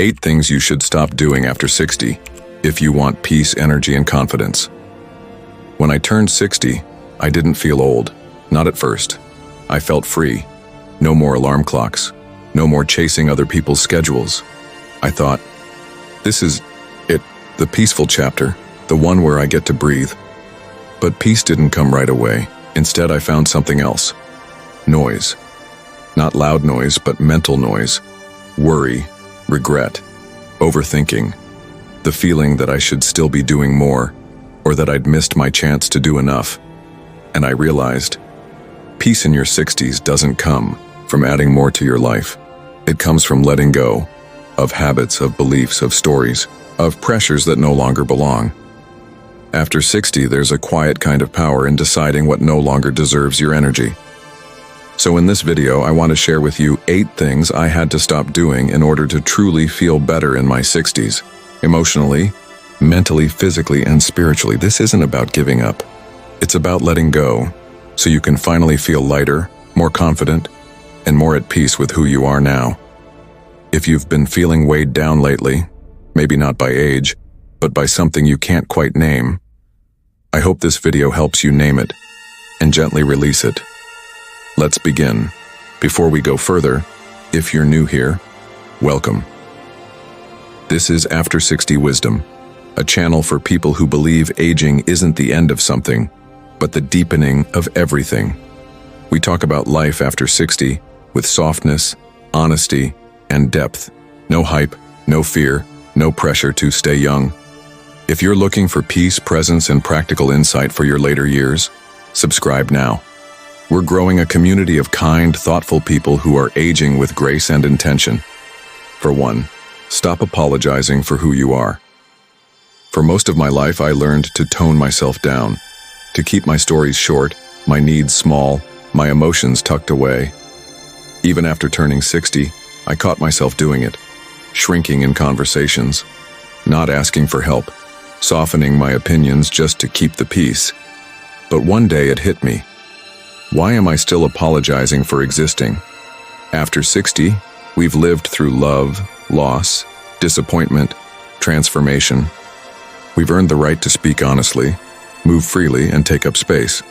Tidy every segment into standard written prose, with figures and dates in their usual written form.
8 things you should stop doing after 60 if you want peace, energy, and confidence. When I turned 60, I didn't feel old. Not at first. I felt free. No more alarm clocks. No more chasing other people's schedules. I thought, this is it, the peaceful chapter, the one where I get to breathe. But peace didn't come right away. Instead, I found something else. Noise. Not loud noise, but mental noise. Worry, regret, overthinking. The feeling that I should still be doing more, or that I'd missed my chance to do enough. And I realized, peace in your 60s doesn't come from adding more to your life. It comes from letting go of habits, of beliefs, of stories, of pressures that no longer belong. After 60, there's a quiet kind of power in deciding what no longer deserves your energy. So in this video, I want to share with you 8 things I had to stop doing in order to truly feel better in my 60s. Emotionally, mentally, physically, and spiritually. This isn't about giving up. It's about letting go, so you can finally feel lighter, more confident, and more at peace with who you are now. If you've been feeling weighed down lately, maybe not by age, but by something you can't quite name, I hope this video helps you name it and gently release it. Let's begin. Before we go further, if you're new here, welcome. This is After 60 Wisdom, a channel for people who believe aging isn't the end of something, but the deepening of everything. We talk about life after 60 with softness, honesty, and depth. No hype, no fear, no pressure to stay young. If you're looking for peace, presence, and practical insight for your later years, subscribe now. We're growing a community of kind, thoughtful people who are aging with grace and intention. For one, stop apologizing for who you are. For most of my life, I learned to tone myself down, to keep my stories short, my needs small, my emotions tucked away. Even after turning 60, I caught myself doing it, shrinking in conversations, not asking for help, softening my opinions just to keep the peace. But one day it hit me. Why am I still apologizing for existing? After 60, we've lived through love, loss, disappointment, transformation. We've earned the right to speak honestly, move freely, and take up space.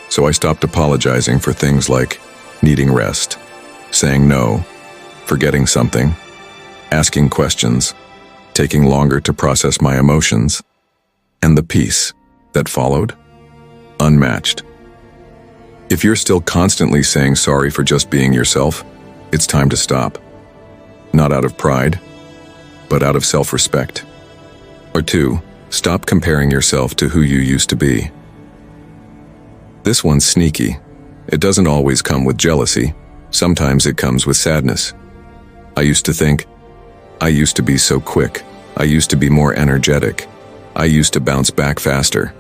So I stopped apologizing for things like needing rest, saying no, forgetting something, asking questions, taking longer to process my emotions, and the peace that followed, unmatched. If you're still constantly saying sorry for just being yourself, it's time to stop. Not out of pride, but out of self-respect. Or 2, stop comparing yourself to who you used to be. This one's sneaky. It doesn't always come with jealousy. Sometimes it comes with sadness. I used to think, I used to be so quick. I used to be more energetic. I used to bounce back faster.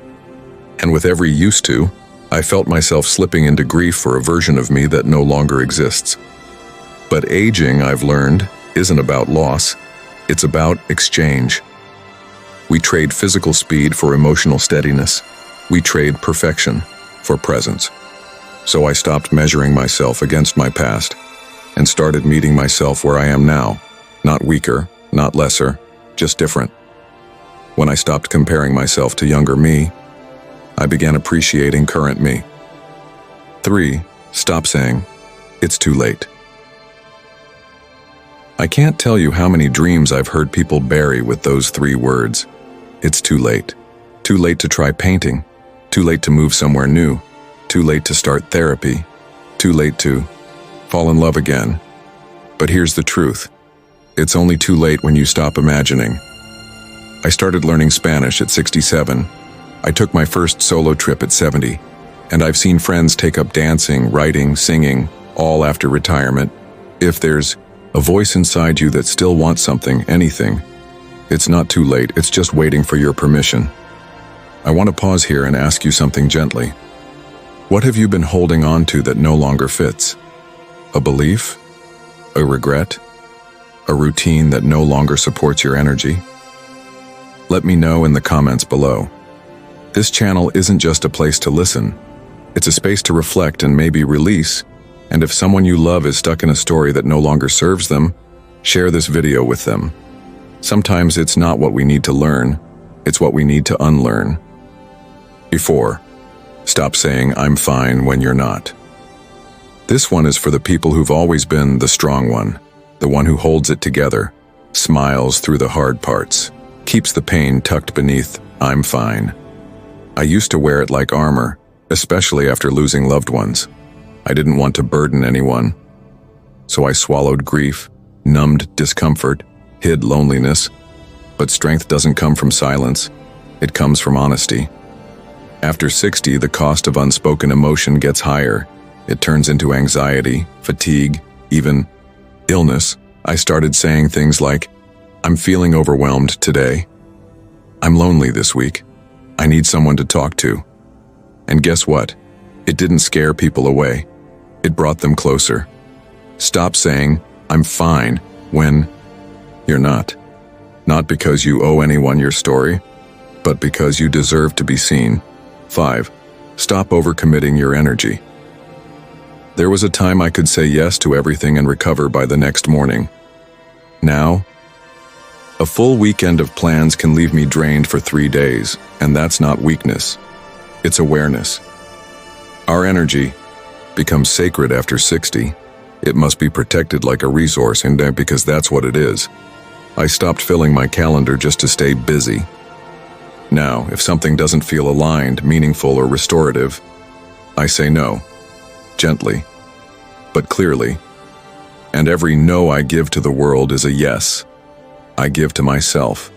And with every used to, I felt myself slipping into grief for a version of me that no longer exists. But aging, I've learned, isn't about loss. It's about exchange. We trade physical speed for emotional steadiness. We trade perfection for presence. So I stopped measuring myself against my past and started meeting myself where I am now. Not weaker, not lesser, just different. When I stopped comparing myself to younger me, I began appreciating current me. 3, stop saying, it's too late. I can't tell you how many dreams I've heard people bury with those 3 words. It's too late. Too late to try painting. Too late to move somewhere new. Too late to start therapy. Too late to fall in love again. But here's the truth. It's only too late when you stop imagining. I started learning Spanish at 67. I took my first solo trip at 70. And I've seen friends take up dancing, writing, singing, all after retirement. If there's a voice inside you that still wants something, anything, it's not too late, it's just waiting for your permission. I want to pause here and ask you something gently. What have you been holding on to that no longer fits? A belief? A regret? A routine that no longer supports your energy? Let me know in the comments below. This channel isn't just a place to listen. It's a space to reflect and maybe release. And if someone you love is stuck in a story that no longer serves them, share this video with them. Sometimes it's not what we need to learn, it's what we need to unlearn. Before, stop saying I'm fine when you're not. This one is for the people who've always been the strong one, the one who holds it together, smiles through the hard parts, keeps the pain tucked beneath I'm fine. I used to wear it like armor, especially after losing loved ones. I didn't want to burden anyone. So I swallowed grief, numbed discomfort, hid loneliness. But strength doesn't come from silence. It comes from honesty. After 60, the cost of unspoken emotion gets higher. It turns into anxiety, fatigue, even illness. I started saying things like, I'm feeling overwhelmed today. I'm lonely this week. I need someone to talk to. And guess what? It didn't scare people away. It brought them closer. Stop saying, I'm fine, when you're not. Not because you owe anyone your story, but because you deserve to be seen. 5. Stop overcommitting your energy. There was a time I could say yes to everything and recover by the next morning. Now, a full weekend of plans can leave me drained for 3 days, and that's not weakness. It's awareness. Our energy becomes sacred after 60. It must be protected like a resource, and because that's what it is. I stopped filling my calendar just to stay busy. Now, if something doesn't feel aligned, meaningful, or restorative, I say no, gently, but clearly. And every no I give to the world is a yes I give to myself.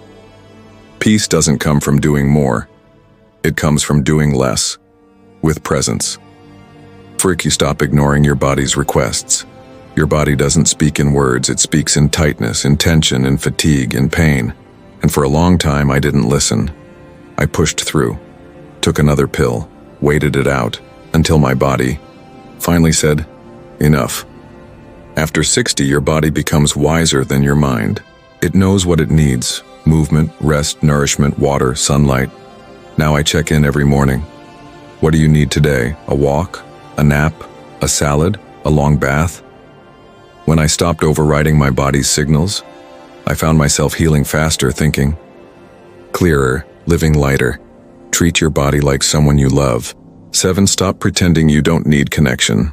Peace doesn't come from doing more. It comes from doing less, with presence. You stop ignoring your body's requests. Your body doesn't speak in words, it speaks in tightness, in tension, in fatigue, in pain. And for a long time, I didn't listen. I pushed through, took another pill, waited it out, until my body finally said, enough. After 60, your body becomes wiser than your mind. It knows what it needs: movement, rest, nourishment, water, sunlight. Now I check in every morning. What do you need today? A walk? A nap? A salad? A long bath? When I stopped overriding my body's signals, I found myself healing faster, thinking clearer, living lighter. Treat your body like someone you love. 7. Stop pretending you don't need connection.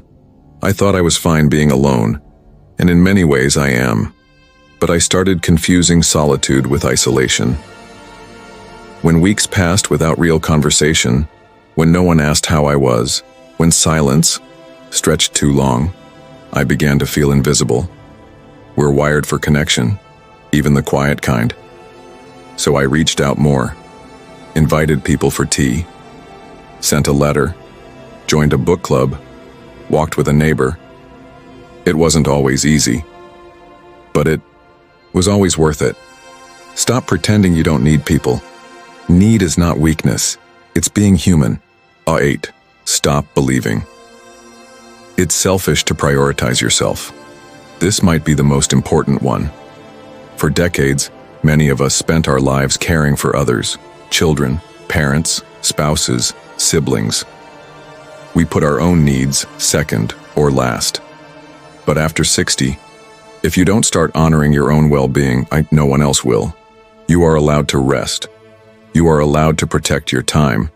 I thought I was fine being alone, and in many ways I am. But I started confusing solitude with isolation. When weeks passed without real conversation, when no one asked how I was, when silence stretched too long, I began to feel invisible. We're wired for connection, even the quiet kind. So I reached out more, invited people for tea, sent a letter, joined a book club, walked with a neighbor. It wasn't always easy, but it was always worth it. Stop pretending you don't need people. Need is not weakness, it's being human. 8. Stop believing it's selfish to prioritize yourself. This might be the most important one. For decades, many of us spent our lives caring for others: children, parents, spouses, siblings. We put our own needs second or last. But after 60, if you don't start honoring your own well-being, no one else will. You are allowed to rest. You are allowed to protect your time.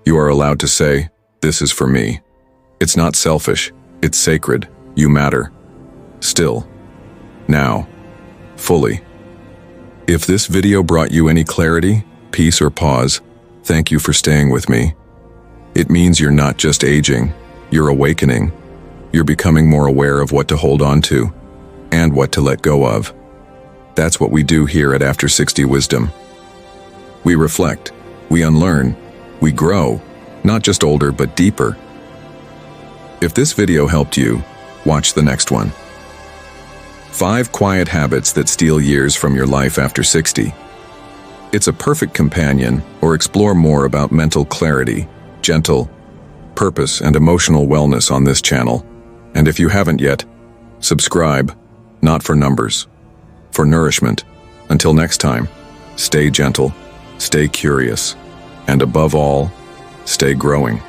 You are allowed to say, this is for me. It's not selfish, it's sacred. You matter. Still. Now. Fully. If this video brought you any clarity, peace, or pause, thank you for staying with me. It means you're not just aging, you're awakening. You're becoming more aware of what to hold on to and what to let go of. That's what we do here at After 60 Wisdom. We reflect, we unlearn, we grow, not just older but deeper. If this video helped you, watch the next one. 5 quiet habits that steal years from your life after 60. It's a perfect companion, or explore more about mental clarity, gentle purpose, and emotional wellness on this channel. And if you haven't yet, subscribe, not for numbers, for nourishment. Until next time, stay gentle, stay curious, and above all, stay growing.